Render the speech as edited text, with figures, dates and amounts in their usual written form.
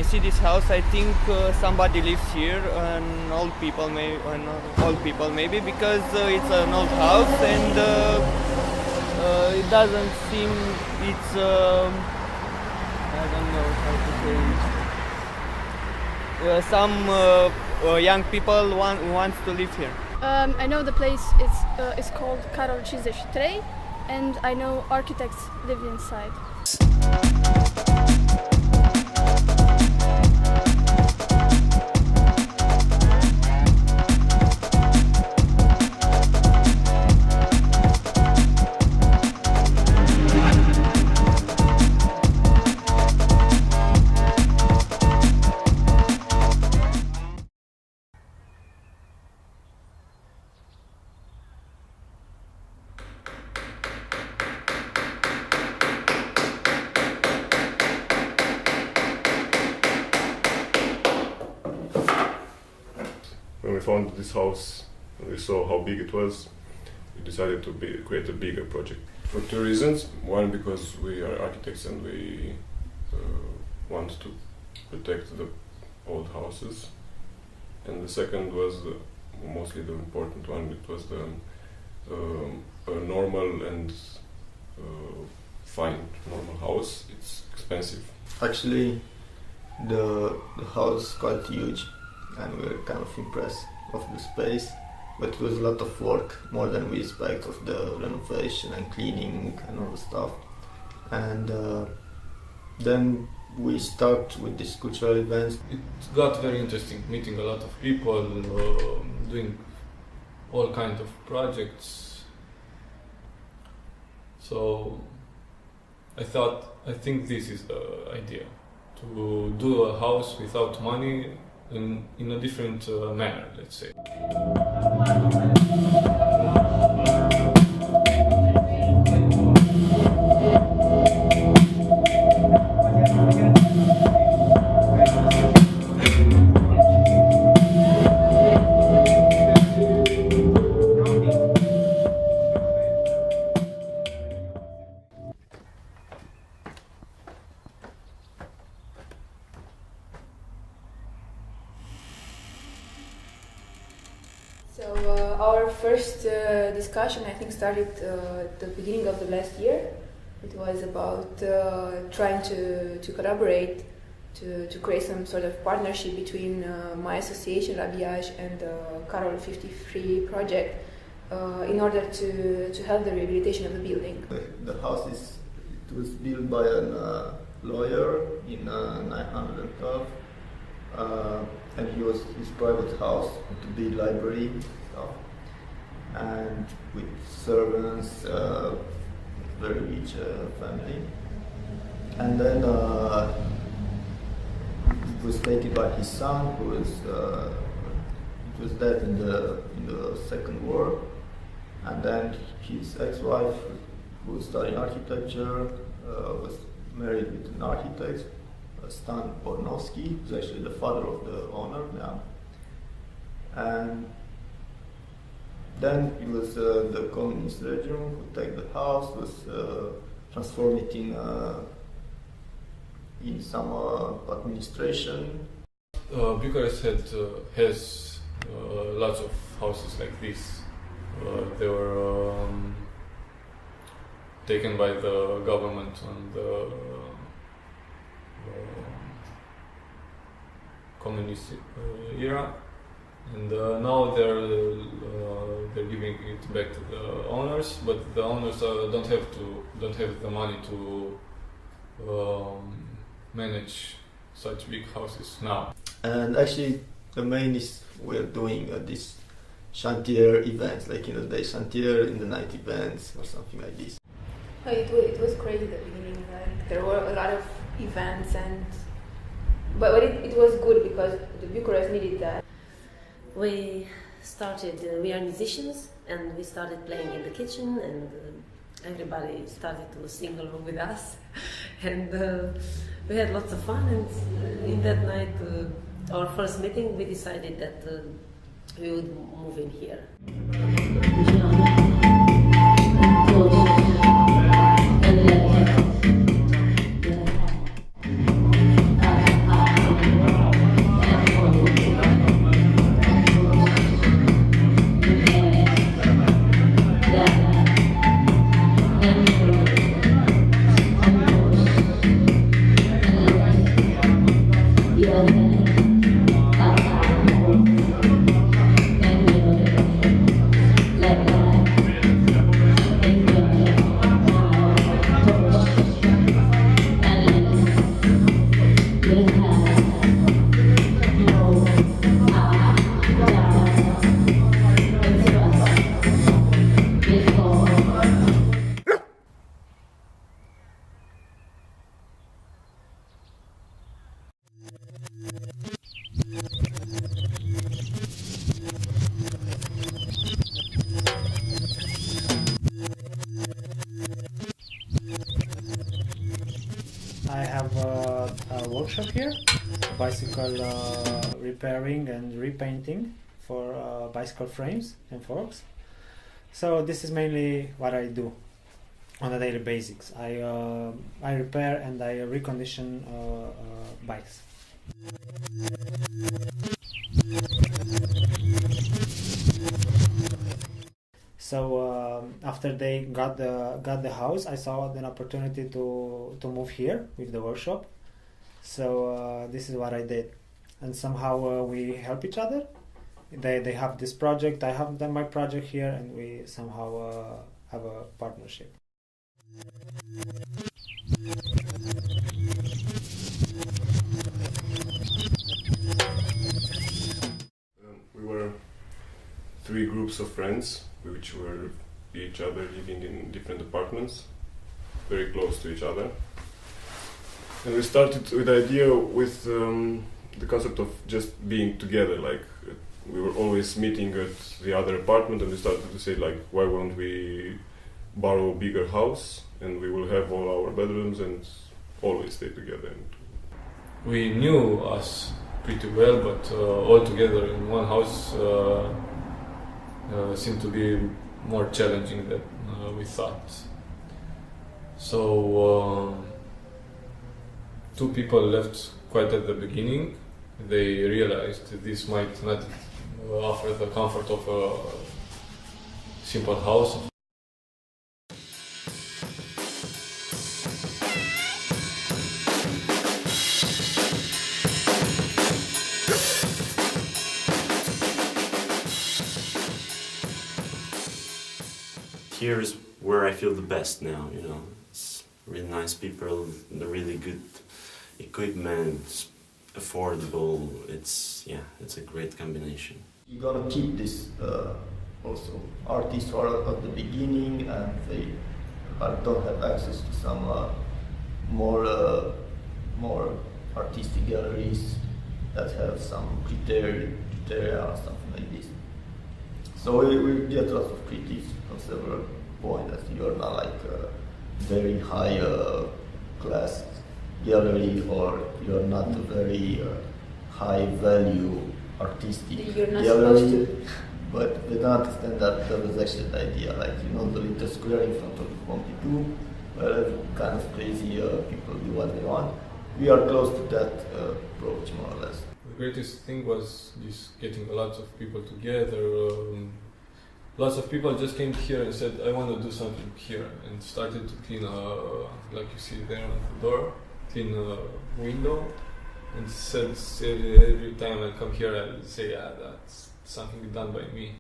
see this house, I think somebody lives here, old people maybe, because it's an old house and it doesn't seem it's I don't know how to say it. Some young people wants to live here. I know the place is called Carol 53, and I know architects live inside. When we found this house, we saw how big it was. We decided to create a bigger project. For two reasons. One, because we are architects and we want to protect the old houses. And the second was mostly the important one. It was a normal and fine normal house. It's expensive. Actually, the house is quite huge, and we were kind of impressed of the space, but it was a lot of work, more than we expect, of the renovation and cleaning and all the stuff. And then we start with these cultural events. It got very interesting, meeting a lot of people, doing all kinds of projects. So I think this is the idea, to do a house without money in a different manner, let's say. So our first discussion, I think, started at the beginning of the last year. It was about trying to collaborate, to create some sort of partnership between my association, Rabiage, and the Carol 53 project in order to help the rehabilitation of the building. The house was built by a lawyer in 912. And his private house to be library stuff, and with servants, very rich family. And then it was taken by his son, who was dead in the Second War, and then his ex-wife, who was studying architecture, was married with an architect. Stan Bornowski, who's actually the father of the owner now. And then it was the communist regime who took the house, was transformed it in some administration. Bucharest has lots of houses like this. They were taken by the government on the communist era, and now they're giving it back to the owners, but the owners don't have the money to manage such big houses now. And actually, the main is we're doing this chantier events, like chantier in the night events or something like this. It was crazy at the beginning. There were a lot of events, but it was good because the Bucharest needed that. We are musicians, and we started playing in the kitchen, and everybody started to sing along with us, and we had lots of fun. And in that night, our first meeting, we decided that we would move in here. I have a workshop here, bicycle repairing and repainting for bicycle frames and forks. So this is mainly what I do on a daily basis. I repair and I recondition bikes. So after they got the house, I saw an opportunity to move here with the workshop. So this is what I did, and somehow we help each other. They have this project, I have my project here, and we somehow have a partnership. We were 3 groups of friends, which were each other living in different apartments, very close to each other. And we started with the idea with the concept of just being together, like we were always meeting at the other apartment, and we started to say, like, why won't we borrow a bigger house and we will have all our bedrooms and always stay together. We knew us pretty well, but all together in one house seemed to be more challenging than we thought. So 2 people left quite at the beginning. They realized that this might not offer the comfort of a simple house. Here is where I feel the best now, you know. It's really nice people, the really good equipment, affordable. It's a great combination. You're gonna keep this also. Artists are at the beginning and they don't have access to some more artistic galleries that have some criteria or something like this. So we get lots of critiques on several points that you're not like a very high class gallery, or you're not a very high value artistic You're not gallery. supposed to. But they don't understand that was actually the idea, like, you know, the little square in front of the Pompidou, where kind of crazy people do what they want. We are close to that approach, more or less. The greatest thing was just getting lots of people together. Lots of people just came here and said, I want to do something here, and started to clean, like you see there on the door, clean a window, and said every time I come here I say, yeah, that's something done by me.